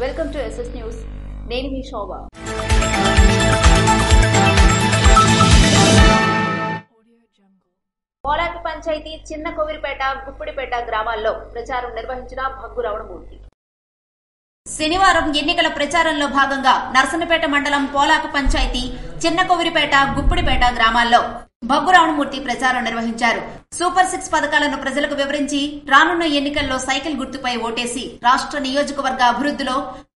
Welcome to SS news. నేను మీ శోభ. పోలాక పంచాయతీ చిన్న కోవిరిపేట, గుప్పిడిపేట గ్రామాల్లో ప్రచారం నిర్వహించిన భగ్గు రమణమూర్తి. శనివారం ఎన్నికల ప్రచారంలో భాగంగా నర్సన్నపేట మండలం పోలాక పంచాయతీ చిన్న కోవిరిపేట, గుప్పిడిపేట గ్రామాల్లో భగ్గు రమణమూర్తి ప్రచారం నిర్వహించారు. సూపర్ 6 పథకాలను ప్రజలకు వివరించి రానున్న ఎన్నికల్లో సైకిల్ గుర్తుపై ఓటేసి రాష్ట్ర నియోజకవర్గ అభివృద్ధిలో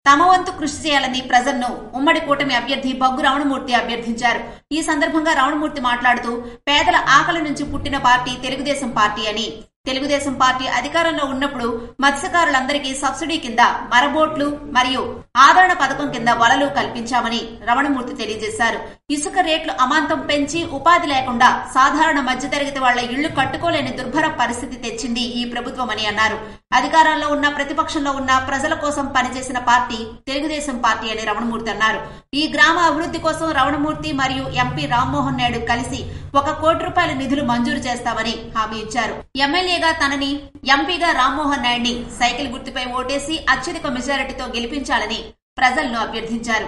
తమ వంతు కృషి చేయాలని ప్రజలను ఉమ్మడి కూటమి అభ్యర్థి భగ్గు రమణమూర్తి అభ్యర్థించారు. ఈ సందర్భంగా రమణమూర్తి మాట్లాడుతూ పేదల ఆకలి నుంచి పుట్టిన పార్టీ తెలుగుదేశం పార్టీ అని, తెలుగుదేశం పార్టీ అధికారంలో ఉన్నప్పుడు మత్స్యకారులందరికీ సబ్సిడీ కింద మరబోట్లు మరియు ఆదరణ పథకం కింద వలలు కల్పించామని రమణమూర్తి తెలియజేశారు. ఇసుక రేట్లు అమాంతం పెంచి ఉపాధి లేకుండా సాధారణ మధ్యతరగతి వాళ్ల ఇళ్లు కట్టుకోలేని దుర్భర పరిస్థితి తెచ్చింది ఈ ప్రభుత్వమని అన్నారు. అధికారంలో ఉన్న ప్రతిపక్షంలో ఉన్న ప్రజల కోసం పనిచేసిన పార్టీ తెలుగుదేశం పార్టీ అని రమణమూర్తి అన్నారు. ఈ గ్రామ అభివృద్ధి కోసం రమణమూర్తి మరియు ఎంపీ రామ్మోహన్ నాయుడు కలిసి 1 కోటి రూపాయల నిధులు మంజూరు చేస్తామని హామీ ఇచ్చారు. ఎమ్మెల్యేగా తనని, ఎంపీగా రామ్మోహన్ నాయుడిని సైకిల్ గుర్తుపై ఓటేసి అత్యధిక మెజారిటీతో గెలిపించాలని ప్రజలను అభ్యర్థించారు.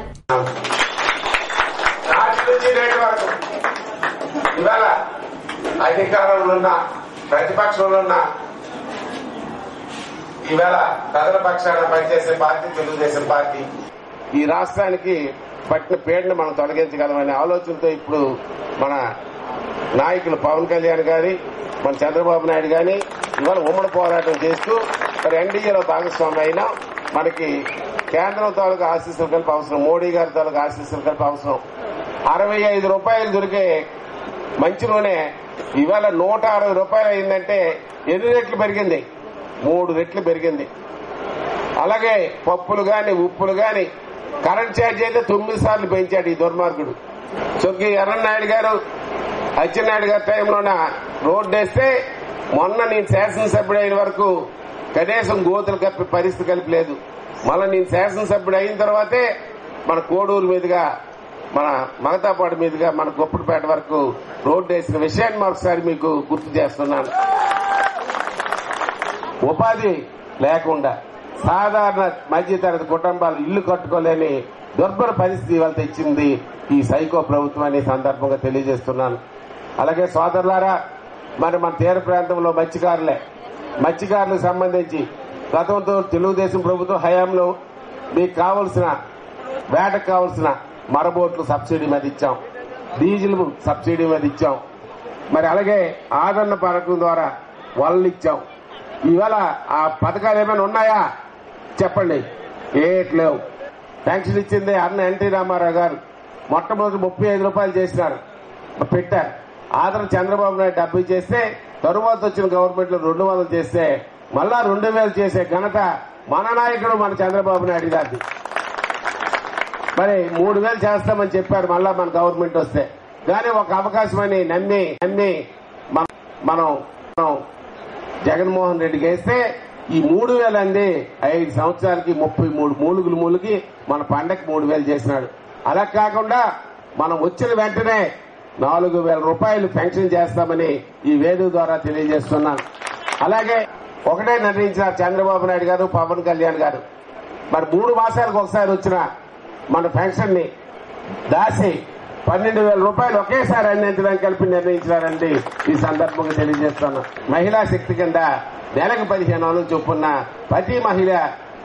అధికారంలో ఉన్న ప్రతిపక్షంలో ఉన్న ఈవేళ ప్రజల పక్షాన పనిచేసే పార్టీ తెలుగుదేశం పార్టీ. ఈ రాష్ట్రానికి పట్టిన పేరును మనం తొలగించగలమనే ఆలోచనతో ఇప్పుడు మన నాయకులు పవన్ కళ్యాణ్ గారి, మన చంద్రబాబు నాయుడు గాని ఇవాళ ఉమ్మడి పోరాటం చేస్తూ మరి ఎన్డీఏలో భాగస్వామి అయినా మనకి కేంద్రం తాలూకు ఆశీస్సులు కలిపి అవసరం, మోడీ గారి తాలూకు ఆశీస్సులు కలిపి అవసరం. 65 రూపాయలు దొరికే మంచి నూనె ఇవాళ 160 రూపాయలు అయిందంటే ఎన్ని రెట్లు పెరిగింది? 3 రెట్లు పెరిగింది. అలాగే పప్పులు గాని, ఉప్పులు గాని, కరెంట్ ఛార్జ్ అయితే 9 సార్లు పెంచాడు ఈ దుర్మార్గుడు. చొక్కి ఎర్రన్నాయుడు గారు, అచ్చెన్నాయుడు గారి టైంలోన రోడ్డు వేస్తే మొన్న నేను శాసనసభ్యుడు అయిన వరకు కనీసం గోతులు కప్పి పరిస్థితి కలిపలేదు. మళ్ళీ నేను శాసనసభ్యుడు అయిన తర్వాతే మన కోడూరు మీదుగా, మన మగతాపాడు మీదుగా మన గుప్పిడిపేట వరకు రోడ్డు వేసిన విషయాన్ని మరొకసారి మీకు గుర్తు చేస్తున్నాను. ఉపాధి లేకుండా సాధారణ మధ్యతరగతి కుటుంబాలు ఇల్లు కట్టుకోలేని దుర్భర పరిస్థితి ఇవాళ తెచ్చింది ఈ సైకో ప్రభుత్వం అనే సందర్భంగా తెలియజేస్తున్నాను. అలాగే సోదరులారా, మరి మన తీర ప్రాంతంలో మత్స్యకారులకు సంబంధించి గతంతో తెలుగుదేశం ప్రభుత్వం హయాంలో మీకు కావలసిన వేటకు కావలసిన మరబోట్లు సబ్సిడీ మీద ఇచ్చాం, డీజిల్ సబ్సిడీ మీద ఇచ్చాం, మరి అలాగే ఆదరణ పథకం ద్వారా వలలు ఇచ్చాం. ఇవాళ ఆ పథకాలు ఏమైనా ఉన్నాయా చెప్పండి? ఏట్లేవు. పెన్షన్ ఇచ్చింది అన్న ఎన్టీ రామారావు గారు మొట్టమొదటి 35 రూపాయలు చేసినారు, పెట్టారు. ఆదరణ చంద్రబాబు నాయుడు 70 చేస్తే తరువాత వచ్చిన గవర్నమెంట్ లో 200 చేస్తే మళ్ళా 2000 చేసే ఘనత మన నాయకుడు మన చంద్రబాబు నాయుడు గారిది. మరి 3000 చేస్తామని చెప్పారు మళ్ళా మన గవర్నమెంట్ వస్తే. కానీ ఒక అవకాశం అని నమ్మి మనం జగన్మోహన్ రెడ్డికి వేస్తే ఈ 3000 అంది 5 సంవత్సరాలకి 33 మూలుకి మన పండగకి 3000 చేసినాడు. అలా కాకుండా మనం వచ్చిన వెంటనే 4000 రూపాయలు పెన్షన్ చేస్తామని ఈ వేదిక ద్వారా తెలియజేస్తున్నాను. అలాగే ఒకటే నిర్ణయించారు చంద్రబాబు నాయుడు గారు, పవన్ కళ్యాణ్ గారు. మరి 3 మాసాలకు ఒకసారి వచ్చిన మన పెన్షన్ ని దాసి 12,000 రూపాయలు ఒకేసారి అందించడానికి కలిపి నిర్ణయించారండి. ఈ సందర్భంగా తెలియజేస్తున్నాను. మహిళా శక్తి కింద నెలకు 15,000 చొప్పున ప్రతి మహిళ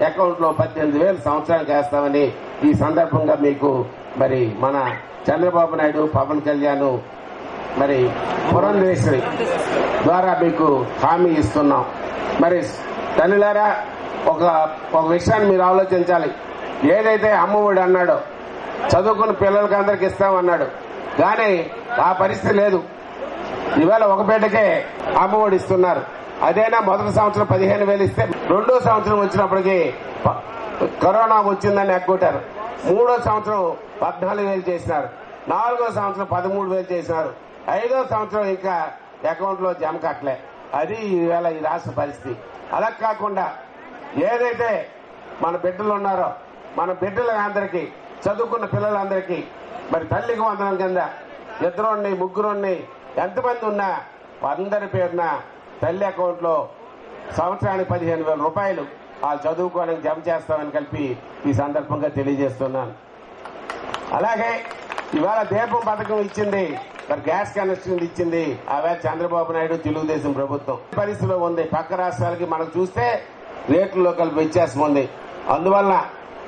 అకౌంట్ లో 18,000 సంవత్సరానికి వేస్తామని ఈ సందర్భంగా మీకు మరి మన చంద్రబాబు నాయుడు, పవన్ కళ్యాణ్, మరి పురంధేశ్వరి ద్వారా మీకు హామీ ఇస్తున్నాం. మరి తల్లులారా, ఒక విషయాన్ని మీరు ఆలోచించాలి. ఏదైతే అమ్మఒడి అన్నాడో చదువుకున్న పిల్లలకి అందరికి ఇస్తామన్నాడు, కానీ ఆ పరిస్థితి లేదు. ఇవాళ ఒక బిడ్డకే అమ్మఒడి ఇస్తున్నారు. అదేనా మొదటి సంవత్సరం 15,000 ఇస్తే 2వ సంవత్సరం వచ్చినప్పటికీ కరోనా వచ్చిందని ఎగ్గొట్టారు. 3వ సంవత్సరం 14,000 చేసినారు. 4వ సంవత్సరం 13,000 చేసినారు. 5వ సంవత్సరం ఇంకా అకౌంట్ లో జమ కట్టలే. అది ఈవేళ ఈ రాష్ట్ర పరిస్థితి. అలా కాకుండా ఏదైతే మన బిడ్డలు ఉన్నారో మన బిడ్డలందరికీ, చదువుకున్న పిల్లలందరికీ మరి తల్లికి వందనం కింద 2 3 ఎంతమంది ఉన్నా అందరి పేరున తల్లి అకౌంట్ లో సంవత్సరానికి 15,000 రూపాయలు వాళ్ళు చదువుకోవడానికి జమ చేస్తామని కలిపి ఈ సందర్భంగా తెలియజేస్తున్నాను. అలాగే ఇవాళ దీపం పథకం ఇచ్చింది, మరి గ్యాస్ కనెక్షన్ ఇచ్చింది అవే చంద్రబాబు నాయుడు తెలుగుదేశం ప్రభుత్వం. పరిస్థితిలో ఉంది, పక్క రాష్ట్రాలకి మనం చూస్తే రేట్లలో కలిపి వ్యత్యాసం ఉంది. అందువల్ల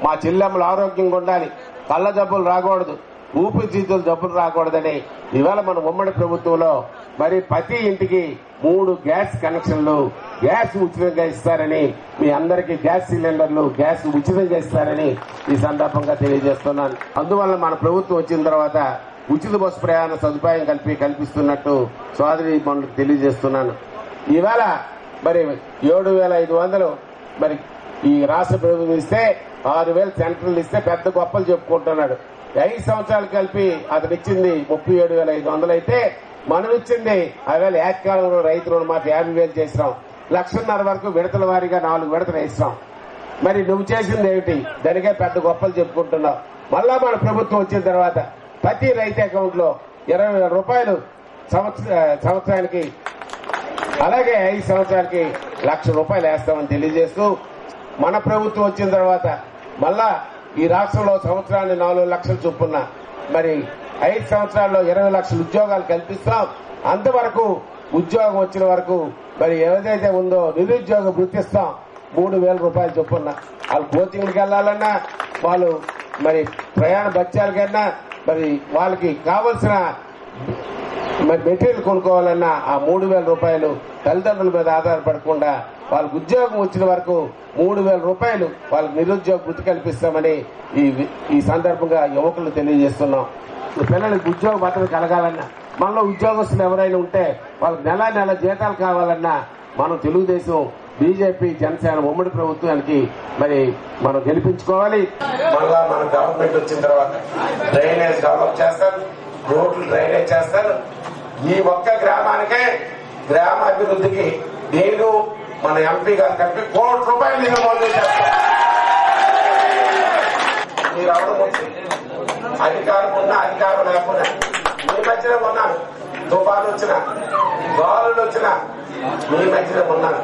మా చెల్లెమ్మలు ఆరోగ్యంగా ఉండాలి, కళ్ళ జబ్బులు రాకూడదు, ఊపిరితిత్తుల జబ్బులు రాకూడదని ఇవాళ మన ఉమ్మడి ప్రభుత్వంలో మరి ప్రతి ఇంటికి 3 గ్యాస్ కనెక్షన్లు, గ్యాస్ ఉచితంగా ఇస్తారని, మీ అందరికీ గ్యాస్ సిలిండర్లు గ్యాస్ ఉచితంగా ఇస్తారని ఈ సందర్భంగా తెలియజేస్తున్నాను. అందువల్ల మన ప్రభుత్వం వచ్చిన తర్వాత ఉచిత బస్సు ప్రయాణ సదుపాయం కల్పిస్తున్నట్టు సోదరి మనకు తెలియజేస్తున్నాను. ఇవాళ మరి 7,500 మరి ఈ రాష్ట్ర ప్రభుత్వం ఇస్తే 6,000 సెంట్రల్ ఇస్తే పెద్ద గొప్పలు చెప్పుకుంటున్నాడు. 5 సంవత్సరాలు కలిపి అతను ఇచ్చింది 37,500 అయితే మనం ఇచ్చింది అవేళ ఏకకాలంలో రైతు రుణమాఫీ 50,000 చేసినాం. 1,50,000 వరకు విడతల వారీగా 4 విడతలు వేసినాం. మరి నువ్వు చేసింది ఏమిటి? దానికే పెద్ద గొప్పలు చెప్పుకుంటున్నావు. మళ్ళా మన ప్రభుత్వం వచ్చిన తర్వాత ప్రతి రైతు అకౌంట్ లో 20,000 రూపాయలు సంవత్సరానికి, అలాగే 5 సంవత్సరాలకి 1,00,000 రూపాయలు వేస్తామని తెలియజేస్తూ, మన ప్రభుత్వం వచ్చిన తర్వాత మళ్ళా ఈ రాష్ట్రంలో సంవత్సరాన్ని 4 లక్షల చొప్పున మరి 5 సంవత్సరాల్లో 20 లక్షల ఉద్యోగాలు కల్పిస్తాం. అంతవరకు ఉద్యోగం వచ్చిన వరకు మరి ఏదైతే ఉందో నిరుద్యోగ వృత్తిస్తాం 3,000 రూపాయలు చొప్పున. వాళ్ళు కోచింగ్కి వెళ్లాలన్నా, వాళ్ళు మరి ప్రయాణ బత్యాలకన్నా, మరి వాళ్ళకి కావలసిన మరి మెటీరియల్ కొనుక్కోవాలన్నా ఆ 3,000 రూపాయలు తల్లిదండ్రుల మీద ఆధారపడకుండా వాళ్ళకు ఉద్యోగం వచ్చిన వరకు 3,000 రూపాయలు వాళ్ళకి నిరుద్యోగ వృత్తి కల్పిస్తామని ఈ సందర్భంగా యువకులు తెలియజేస్తున్నాం. పిల్లలకి ఉద్యోగ భద్రత కలగాలన్నా, మనలో ఉద్యోగస్తులు ఎవరైనా ఉంటే వాళ్ళకి నెల జీతాలు కావాలన్నా మనం తెలుగుదేశం, బీజేపీ, జనసేన ఉమ్మడి ప్రభుత్వానికి మరి మనం గెలిపించుకోవాలి. మళ్ళా మన గవర్నమెంట్ వచ్చిన తర్వాత డ్రైనేజ్ డెవలప్ చేస్తారు, రోడ్లు డ్రైనేజ్ చేస్తారు. ఈ ఒక్క గ్రామానికే గ్రామ అభివృద్ధికి నేను మన ఎంపీ గారు కలిపి 1 కోటి రూపాయలు నేను మంజూరు చేస్తాను. మీరు అవడం వచ్చి అధికారం ఉన్నా అధికారం లేకుండా మీ మధ్యలో ఉన్నాను. తుఫాను వచ్చినా, గాలులు వచ్చినా మీ మధ్యలో ఉన్నాను.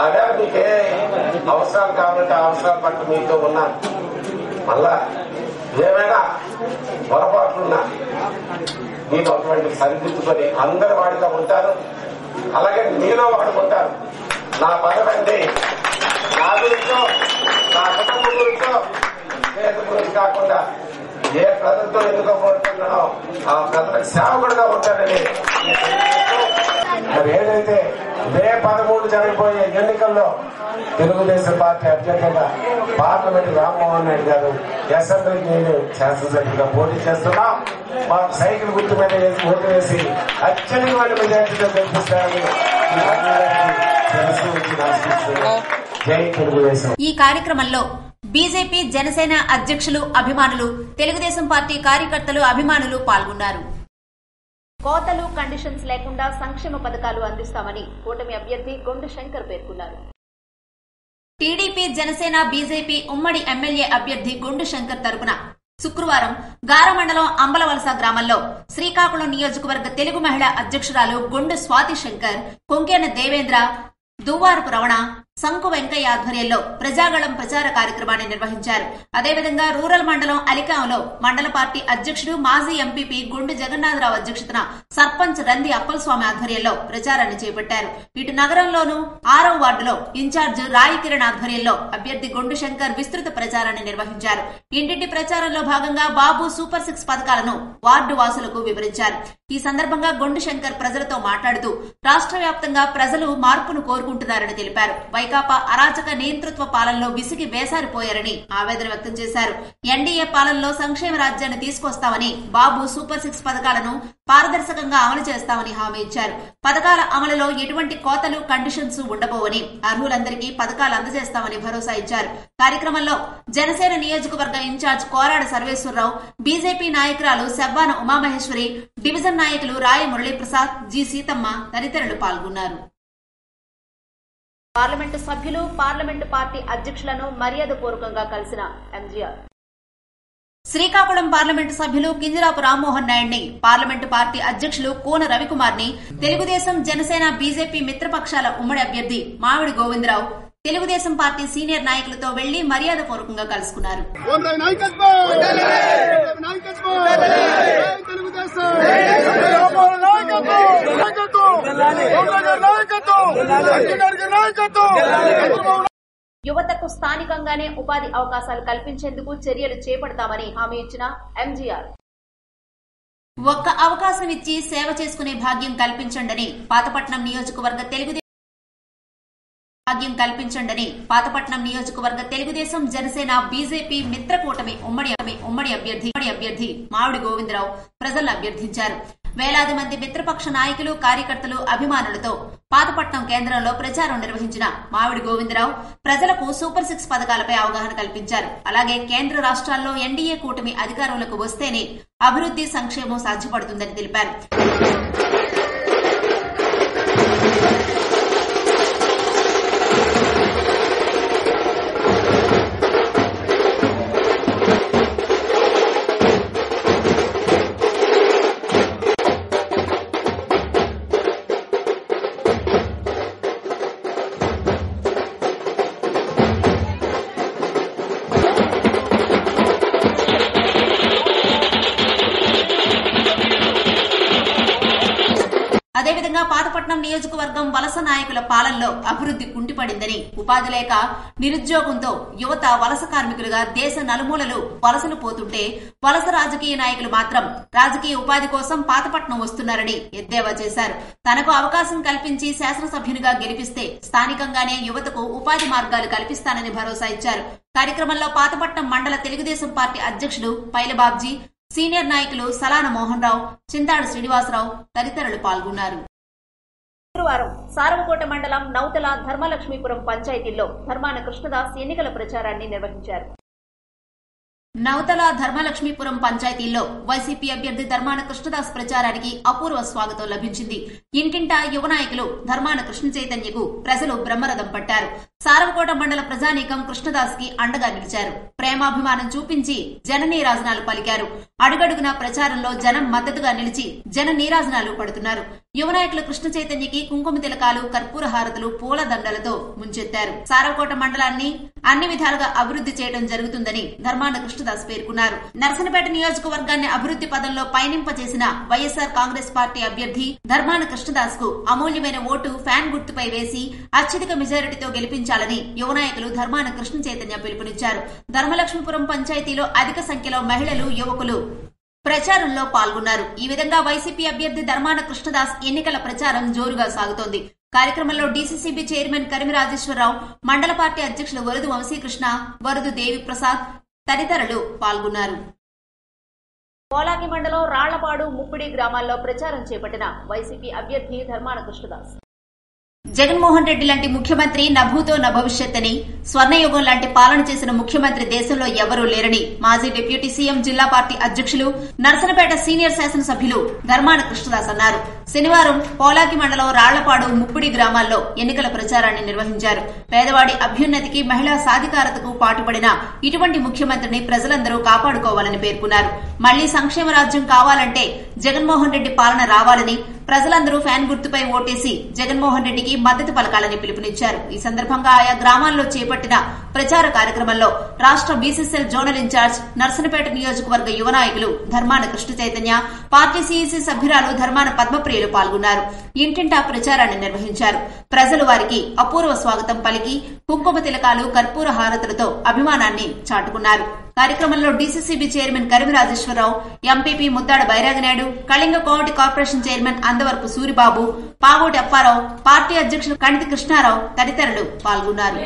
అదే మీకే అవసరాలు కావాలంటే అవసరాలు పట్ల మీతో ఉన్నాను. మళ్ళా ఏమైనా పొరపాట్లున్నా నేను అటువంటి సరిదిద్దుకొని అందరి వాడిగా ఉంటారు. అలాగే మీలో వాడుకుంటారు. నా పదవండి నా గురించో, నా కుటుంబం గురించో, దేశం గురించి కాకుండా ఏ ప్రజలతో ఎందుకు కోరుతున్నానో ఆ ప్రజలకు సేవకుడుగా ఉంటానని మరి ఏదైతే మే 13 జరగబోయే ఎన్నికల్లో తెలుగుదేశం పార్టీ అభ్యర్థిగా పార్లమెంట్ రామ్మోహన్ నాయుడు గారు, అసెంబ్లీకి నేను శాసనసభ్యులుగా పోటీ చేస్తున్నాం. మాకు సైకిల్ గుర్తు మీద ఓటు వేసి అత్యధికమైన మెజార్టీతో గెలిపిస్తారని జై తెలుగుదేశం. ఈ కార్యక్రమంలో బీజేపీ, జనసేన అధ్యక్షులు, అభిమానులు, తెలుగుదేశం పార్టీ కార్యకర్తలు, అభిమానులు పాల్గొన్నారు. కోతలు, కండిషన్స్ లేకుండా సంక్షేమ పథకాలు అందిస్తామని కూటమి అభ్యర్థి గొండు శంకర్ పేర్కొన్నారు. టీడీపీ, జనసేన, బీజేపీ ఉమ్మడి ఎమ్మెల్యే అభ్యర్థి గొండు శంకర్ తరపున శుక్రవారం గార మండలం అంబలవలస గ్రామంలో శ్రీకాకుళం నియోజకవర్గ తెలుగు మహిళా అధ్యక్షురాలు గొండు స్వాతి శంకర్, కొంకేన దేవేంద్ర, దువ్వారపు రమణ, సంకు వెంకయ్య ఆధ్వర్యంలో ప్రజాగళం ప్రచార కార్యక్రమాన్ని నిర్వహించారు. అదేవిధంగా రూరల్ మండలం అలికాంలో మండల పార్టీ అధ్యక్షుడు, మాజీ ఎంపీపీ గుండు జగన్నాథరావు అధ్యక్షతన సర్పంచ్ రంది అప్పలస్వామి ఆధ్వర్యంలో ప్రచారాన్ని చేపట్టారు. ఇటు నగరంలోనూ 6వ వార్డులో ఇన్ఛార్జ్ రాయి కిరణ్ ఆధ్వర్యంలో అభ్యర్థి గొండు శంకర్ విస్తృత ప్రచారాన్ని నిర్వహించారు. ఇంటింటి ప్రచారంలో భాగంగా బాబు సూపర్ 6 పథకాలను వార్డు వాసులకు వివరించారు. ఈ సందర్భంగా గొండు శంకర్ ప్రజలతో మాట్లాడుతూ రాష్ట్ర వ్యాప్తంగా ప్రజలు మార్పును కోరుకుంటున్నారని తెలిపారు. వైకాపా అరాచక నియంతృత్వ పాలనలో విసిగి వేసారిపోయారని ఆవేదన వ్యక్తం చేశారు. ఎన్డీఏ పాలనలో సంక్షేమ రాజ్యాన్ని తీసుకొస్తామని, బాబు సూపర్ 6 పథకాలను పారదర్శకంగా అమలు చేస్తామని హామీ ఇచ్చారు. పథకాల అమలులో ఎటువంటి కోతలు, కండిషన్స్ ఉండబోవని, అర్హులందరికీ పథకాలు అందజేస్తామని భరోసా ఇచ్చారు. కార్యక్రమంలో జనసేన నియోజకవర్గ ఇన్ఛార్జ్ కోరాడ సర్వేశ్వరరావు, బీజేపీ నాయకురాలు శబ్బాన ఉమామహేశ్వరి, డివిజన్ నాయకులు రాయ మురళీప్రసాద్, జి సీతమ్మ తదితరులు పాల్గొన్నారు. పార్లమెంటు సభ్యులు, పార్లమెంటు పార్టీ అధ్యక్షులను మర్యాదపూర్వకంగా కలిసిన ఎంజీఆర్. శ్రీకాకుళం పార్లమెంటు సభ్యులు కింజరాపు రామ్మోహన్ నాయుడిని, పార్లమెంటు పార్టీ అధ్యక్షులు కోన రవికుమార్ ని, తెలుగుదేశం, జనసేన, బీజేపీ మిత్రపక్షాల ఉమ్మడి అభ్యర్థి మామిడి గోవిందరావు, తెలుగుదేశం పార్టీ సీనియర్ నాయకులతో వెళ్లి మర్యాదపూర్వకంగా కలుసుకున్నారు. యువతకు స్థానికంగానే ఉపాధి అవకాశాలు కల్పించేందుకు చర్యలు చేపడతామని హామీ ఇచ్చిన ఎంజీఆర్ ఒక్క అవకాశం ఇచ్చి సేవ చేసుకునే భాగ్యం కల్పించండని పాతపట్నం నియోజకవర్గ తెలుగుదేశం జనసేన బీజేపీ మిత్రకూటమి ఉమ్మడి అభ్యర్థి మామిడి గోవిందరావు ప్రజలను అభ్యర్థించారు. వేలాది మంది మిత్రపక్ష నాయకులు, కార్యకర్తలు, అభిమానులతో పాతపట్నం కేంద్రంలో ప్రచారం నిర్వహించిన మామిడి గోవిందరావు ప్రజలకు సూపర్ 6 పథకాలపై అవగాహన కల్పించారు. అలాగే కేంద్ర రాష్ట్రాల్లో ఎన్డీఏ కూటమి అధికారంలోకి వస్తేనే అభివృద్ది, సంక్షేమం సాధ్యపడుతుందని తెలిపారు. అదేవిధంగా పాతపట్నం నియోజకవర్గం వలస నాయకుల పాలనలో అభివృద్ది కుంటిపడిందని, ఉపాధి లేక నిరుద్యోగంతో యువత వలస కార్మికులుగా దేశ నలుమూలలు వలసలు పోతుంటే వలస రాజకీయ నాయకులు మాత్రం రాజకీయ ఉపాధి కోసం పాతపట్నం వస్తున్నారని ఎద్దేవా చేశారు. తనకు అవకాశం కల్పించి శాసనసభ్యునిగా గెలిపిస్తే స్థానికంగానే యువతకు ఉపాధి మార్గాలు కల్పిస్తానని భరోసా ఇచ్చారు. కార్యక్రమంలో పాతపట్నం మండల తెలుగుదేశం పార్టీ అధ్యక్షుడు పైలబాబ్జీ, సీనియర్ నాయకులు సలాన మోహన్ రావు, చింతాడు శ్రీనివాసరావు తదితరులు పాల్గొన్నారు. శుక్రవారం సారవకోట మండలం నౌతల ధర్మలక్ష్మీపురం పంచాయతీల్లో ధర్మాన కృష్ణదాస్ ఎన్నికల ప్రచారాన్ని నిర్వహించారు. నౌతల ధర్మలక్ష్మీపురం పంచాయతీల్లో వైసీపీ అభ్యర్థి ధర్మాన కృష్ణదాస్ ప్రచారానికి అపూర్వ స్వాగతం లభించింది. ఇంటింటా యువ నాయకులు ధర్మాన కృష్ణ చైతన్యకు ప్రజలు బ్రహ్మరథం పట్టారు. సారవకోట మండల ప్రజానీకం కృష్ణదాస్ కి అండగా నిలిచారు. ప్రేమాభిమానం చూపించి జన నీరాజనాలు పలికారు. అడుగడుగునా ప్రచారంలో జనం మద్దతుగా నిలిచి జన నీరాజనాలు పడుతున్నారు. యువ నాయకులు కృష్ణ చైతన్యకి కుంకుమ తిలకాలు, కర్పూర హారతులు, పూల దండలతో ముంచెత్తారు. సారవకోట మండలాన్ని అన్ని విధాలుగా అభివృద్ది చేయడం జరుగుతుందని ధర్మాన కృష్ణదాస్ పేర్కొన్నారు. నరసనపేట నియోజకవర్గాన్ని అభివృద్ది పదంలో పయనింపజేసిన వైఎస్ఆర్ కాంగ్రెస్ పార్టీ అభ్యర్థి ధర్మాన కృష్ణదాస్ కు అమూల్యమైన ఓటు ఫ్యాన్ గుర్తుపై వేసి అత్యధిక మెజారిటీతో గెలిపించాలని యువ నాయకులు ధర్మాన కృష్ణ చైతన్య పిలుపునిచ్చారు. ధర్మలక్ష్మీపురం పంచాయతీలో అధిక సంఖ్యలో మహిళలు, యువకులు ప్రచారంలో పాల్గొన్నారు. ఈ విధంగా వైసీపీ అభ్యర్థి ధర్మాన కృష్ణదాస్ ఎన్నికల ప్రచారం జోరుగా సాగుతోంది. కార్యక్రమంలో డీసీసీబీ చైర్మన్ కరిమి రాజేశ్వరరావు, మండల పార్టీ అధ్యక్షులు వరదు వంశీకృష్ణ, వరదు దేవిప్రసాద్ తదితరులు పాల్గొన్నారు. పోలాకి మండలం రాళ్లపాడు, ముప్పిడి గ్రామాల్లో ప్రచారం చేపట్టిన వైసీపీ అభ్యర్థి ధర్మాన కృష్ణదాస్ జగన్మోహన్ రెడ్డి లాంటి ముఖ్యమంత్రి నభూతో నభవిష్యత్ అని, స్వర్ణయుగం లాంటి పాలన చేసిన ముఖ్యమంత్రి దేశంలో ఎవరూ లేరని మాజీ డిప్యూటీ సీఎం జిల్లా పార్టీ అధ్యక్షులు, నర్సనపేట సీనియర్ శాసనసభ్యులు ధర్మాన కృష్ణదాస్ అన్నారు. శనివారం పోలాకి మండలం రాళ్లపాడు, ముప్పిడి గ్రామాల్లో ఎన్నికల ప్రచారాన్ని నిర్వహించారు. పేదవాడి అభ్యున్నతికి, మహిళా సాధికారతకు పాటుపడిన ఇటువంటి ముఖ్యమంత్రిని ప్రజలందరూ కాపాడుకోవాలని పేర్కొన్నారు. మళ్లీ సంక్షేమ రాజ్యం కావాలంటే జగన్మోహన్ రెడ్డి పాలన రావాలని, ప్రజలందరూ ఫ్యాన్ గుర్తుపై ఓటేసి జగన్మోహన్ రెడ్డికి మద్దతు పలకాలని పిలుపునిచ్చారు. ఈ సందర్భంగా ఆయా గ్రామాల్లో చేపట్టిన ప్రచార కార్యక్రమంలో రాష్ట్ర బీసీసీఎల్ జోనల్ ఇన్ఛార్జ్, నర్సనపేట నియోజకవర్గ యువ నాయకులు ధర్మాన కృష్ణ చైతన్య, పార్టీ సీఈసీ సభ్యురాలు ధర్మాన పద్మప్రియులు పాల్గొన్నారు. ఇంటింటా ప్రచారాన్ని నిర్వహించారు. ప్రజలు వారికి అపూర్వ స్వాగతం పలికి కుంకుమ తిలకాలు, కర్పూర హారతులతో అభిమానాన్ని చాటుకున్నారు. కార్యక్రమంలో DCCB chairman Karimi Rajeswara Rao, MPP Muddada Bairagi Naidu, Kalinga Komati corporation chairman Andavarapu Suribabu, Pagoti Apparao, party అధ్యక్షులు కణితి కృష్ణారావు తదితరులు పాల్గొన్నారు.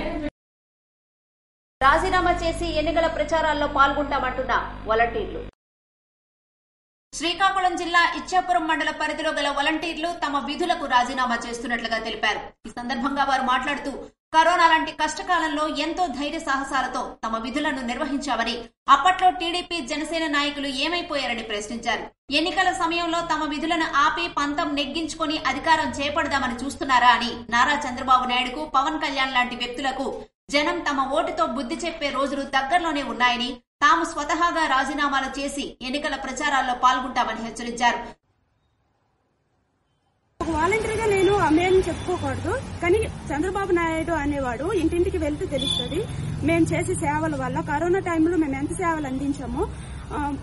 రాజీనామా చేసి ఎన్నికల ప్రచారాల్లో పాల్గొంటామంటున్న వాలంటీర్లు. శ్రీకాకుళం జిల్లా ఇచ్చాపురం మండల పరిధిలో గల వాలంటీర్లు తమ విధులకు రాజీనామా చేస్తున్నట్లుగా తెలిపారు. ఈ సందర్భంగా వారు మాట్లాడుతూ, కరోనా లాంటి కష్టకాలంలో ఎంతో ధైర్య సాహసాలతో తమ విధులను నిర్వహించామని, అప్పట్లో టీడీపీ, జనసేన నాయకులు ఏమైపోయారని ప్రశ్నించారు. ఎన్నికల సమయంలో తమ విధులను ఆపి పంతం నెగ్గించుకుని అధికారం చేపడదామని చూస్తున్నారా అని నారా చంద్రబాబు నాయుడుకు, పవన్ కళ్యాణ్ లాంటి వ్యక్తులకు జనం తమ ఓటుతో బుద్ధి చెప్పే రోజులు దగ్గరలోనే ఉన్నాయని, తాము స్వతహాగా రాజీనామాలు చేసి ఎన్నికల ప్రచారాల్లో పాల్గొంటామని హెచ్చరించారు. ఒక వాలంటీర్గా నేను అమ్మేయని చెప్పుకోకూడదు, కానీ చంద్రబాబు నాయుడు అనేవాడు ఇంటింటికి వెళ్తూ తెలుస్తుంది మేము చేసే సేవల వల్ల. కరోనా టైంలో మేము ఎంత సేవలు అందించామో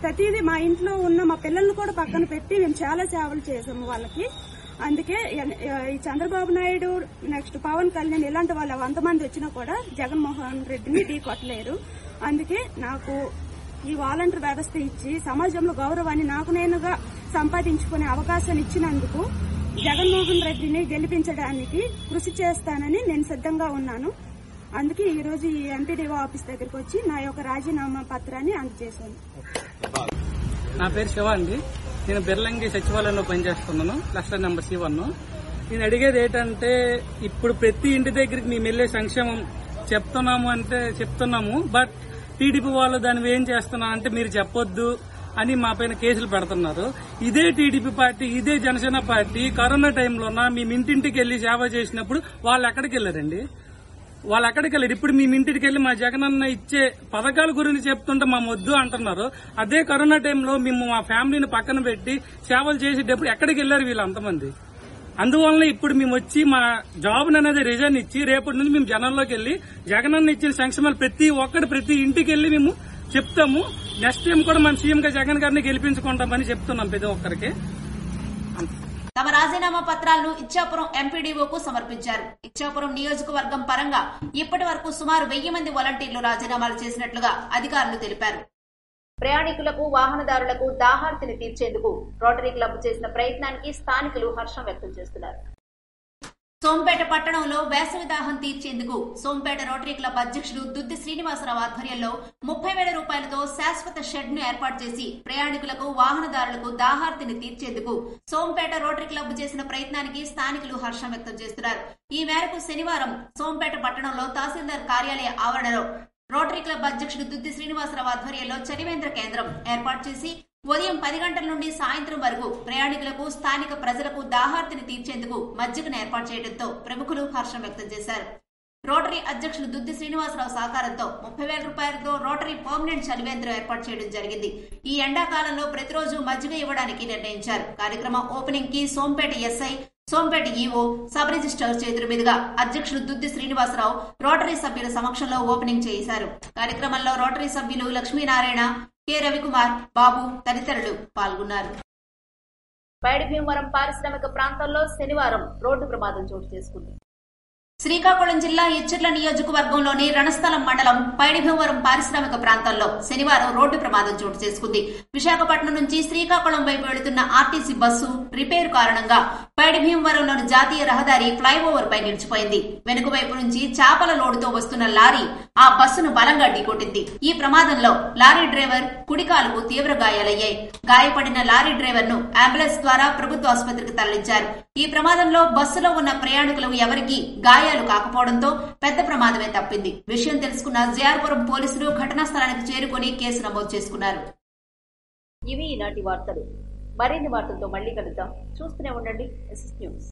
ప్రతిదీ మా ఇంట్లో ఉన్న మా పిల్లల్ని కూడా పక్కన పెట్టి మేము చాలా సేవలు చేసాము వాళ్ళకి. అందుకే ఈ చంద్రబాబు నాయుడు నెక్స్ట్ పవన్ కళ్యాణ్ ఇలాంటి వాళ్ళు 100 మంది వచ్చినా కూడా జగన్మోహన్ రెడ్డిని ఢీ కొట్టలేరు. అందుకే నాకు ఈ వాలంటీర్ వ్యవస్థ ఇచ్చి సమాజంలో గౌరవాన్ని నాకు నేనుగా సంపాదించుకునే అవకాశాన్ని ఇచ్చినందుకు జగన్మోహన్ రెడ్డిని గెలిపించడానికి కృషి చేస్తానని నేను సిద్ధంగా ఉన్నాను. అందుకే ఈ రోజు ఈ ఎంపీడీఓ ఆఫీస్ దగ్గరికి వచ్చి నా యొక్క రాజీనామా పత్రాన్ని అందజేశాను. నా పేరు శివ అండి. నేను బిర్లంగి సచివాలయంలో పనిచేస్తున్నాను, క్లస్టర్ నెంబర్ C1. నేను అడిగేది ఏంటంటే, ఇప్పుడు ప్రతి ఇంటి దగ్గరికి మేము వెళ్లే సంక్షేమం చెప్తున్నాము, బట్ టీడీపీ వాళ్ళు దాన్ని ఏం చేస్తున్నారంటే మీరు చెప్పొద్దు అని మా పైన కేసులు పెడుతున్నారు. ఇదే టీడీపీ పార్టీ, ఇదే జనసేన పార్టీ కరోనా టైంలోన మేము ఇంటింటికి వెళ్లి సేవ చేసినప్పుడు వాళ్ళు ఎక్కడికి వెళ్లారండి? వాళ్ళు ఎక్కడికి వెళ్ళారు? ఇప్పుడు మేము ఇంటికి వెళ్లి మా జగనన్న ఇచ్చే పథకాల గురించి చెప్తుంటే మా వద్దు అంటున్నారు. అదే కరోనా టైంలో మేము మా ఫ్యామిలీని పక్కన పెట్టి సేవలు చేసేటప్పుడు ఎక్కడికి వెళ్లారు వీళ్ళు అంతమంది? అందువల్ల ఇప్పుడు మేము వచ్చి మా జాబ్ అనేది రిజైన్ ఇచ్చి రేపటి నుంచి మేము జనంలోకి వెళ్లి జగనన్న ఇచ్చిన సంక్షేమాలు ప్రతి ఇంటికి వెళ్లి మేము చెప్తాము. నెక్స్ట్ టైం కూడా మనం సీఎం గా జగన్ గారిని గెలిపించుకుంటామని చెప్తున్నాం ప్రతి ఒక్కరికి. తమ రాజీనామా పత్రాలను ఇచ్చాపురం ఎంపీడీఓకు సమర్పించారు. ఇచ్చాపురం నియోజకవర్గం పరంగా ఇప్పటి వరకు సుమారు 1000 మంది వాలంటీర్లు రాజీనామాలు చేసినట్లుగా అధికారులు తెలిపారు. ప్రయాణికులకు, వాహనదారులకు దాహార్తిని తీర్చేందుకు రోటరీ క్లబ్ చేసిన ప్రయత్నానికి స్థానికులు హర్షం వ్యక్తం చేస్తున్నారు. సోంపేట పట్టణంలో వేసవి దాహం తీర్చేందుకు సోంపేట రోటరీ క్లబ్ అధ్యక్షుడు దుద్ది శ్రీనివాసరావు ఆధ్వర్యంలో 30,000 రూపాయలతో శాశ్వత షెడ్ ను ఏర్పాటు చేసి ప్రయాణికులకు, వాహనదారులకు దాహార్తిని తీర్చేందుకు సోంపేట రోటరీ క్లబ్ చేసిన ప్రయత్నానికి స్థానికులు హర్షం వ్యక్తం చేస్తున్నారు. ఈ మేరకు శనివారం సోంపేట పట్టణంలో తహసీల్దార్ కార్యాలయ ఆవరణలో రోటరీ క్లబ్ అధ్యక్షుడు దుద్ది శ్రీనివాసరావు ఆధ్వర్యంలో చలివేంద్ర కేంద్రం ఏర్పాటు చేసి ఉదయం 10 గంటల నుండి సాయంత్రం వరకు ప్రయాణికులకు, స్థానిక ప్రజలకు దాహార్తిని తీర్చేందుకు మజ్జిగను ఏర్పాటు చేయడంతో ప్రముఖులు హర్షం వ్యక్తం చేశారు. రోటరీ అధ్యక్షులు దుద్ది శ్రీనివాసరావు సహకారంతో 30,000 రూపాయలతో రోటరీ పర్మనెంట్ చలివేంద్రం ఏర్పాటు చేయడం జరిగింది. ఈ ఎండాకాలంలో ప్రతిరోజు మజ్జిగ ఇవ్వడానికి నిర్ణయించారు. కార్యక్రమం ఓపెనింగ్ కి Sompeta SI, Sompeta EO, sub register చేతుల మీదుగా అధ్యక్షులు దుద్ది శ్రీనివాసరావు రోటరీ సభ్యుల సమక్షంలో ఓపెనింగ్ చేశారు. కార్యక్రమంలో రోటరీ సభ్యులు లక్ష్మీనారాయణ, కె రవికుమార్, బాబు తదితరులు పాల్గొన్నారు. పైడిభీమవరం పారిశ్రామిక ప్రాంతంలో శనివారం రోడ్డు ప్రమాదం చోటు చేసుకుంది. శ్రీకాకుళం జిల్లా ఇచ్చర్ల నియోజకవర్గంలోని రణస్థలం మండలం పైడిభీమవరం పారిశ్రామిక ప్రాంతంలో శనివారం రోడ్డు ప్రమాదం చోటు చేసుకుంది. విశాఖపట్నం నుంచి శ్రీకాకుళం వైపు వెళుతున్న ఆర్టీసీ బస్సు రిపేరు కారణంగా పైడిభీమవరంలోని జాతీయ రహదారి ఫ్లైఓవర్ పై నిలిచిపోయింది. వెనుక వైపు నుంచి చేపల లోడుతో వస్తున్న లారీ ఆ బస్సును బలంగా ఢీకొట్టింది. ఈ ప్రమాదంలో లారీ డ్రైవర్ కుడికాలుకు తీవ్ర గాయాలయ్యాయి. గాయపడిన లారీ డ్రైవర్ ను అంబులెన్స్ ద్వారా ప్రభుత్వ ఆసుపత్రికి తరలించారు. ఈ ప్రమాదంలో బస్సులో ఉన్న ప్రయాణికులు ఎవరికీ గాయాలు కాకపోవడంతో పెద్ద ప్రమాదమే తప్పింది. విషయం తెలుసుకున్న జయార్పురం పోలీసులు ఘటనా స్థలానికి చేరుకుని కేసు నమోదు చేసుకున్నారు. ఇవి ఈనాటి వార్తలు. మరిన్ని వార్తలతో మళ్లీ కలుద్దాం. చూస్తూనే ఉండండి SS న్యూస్.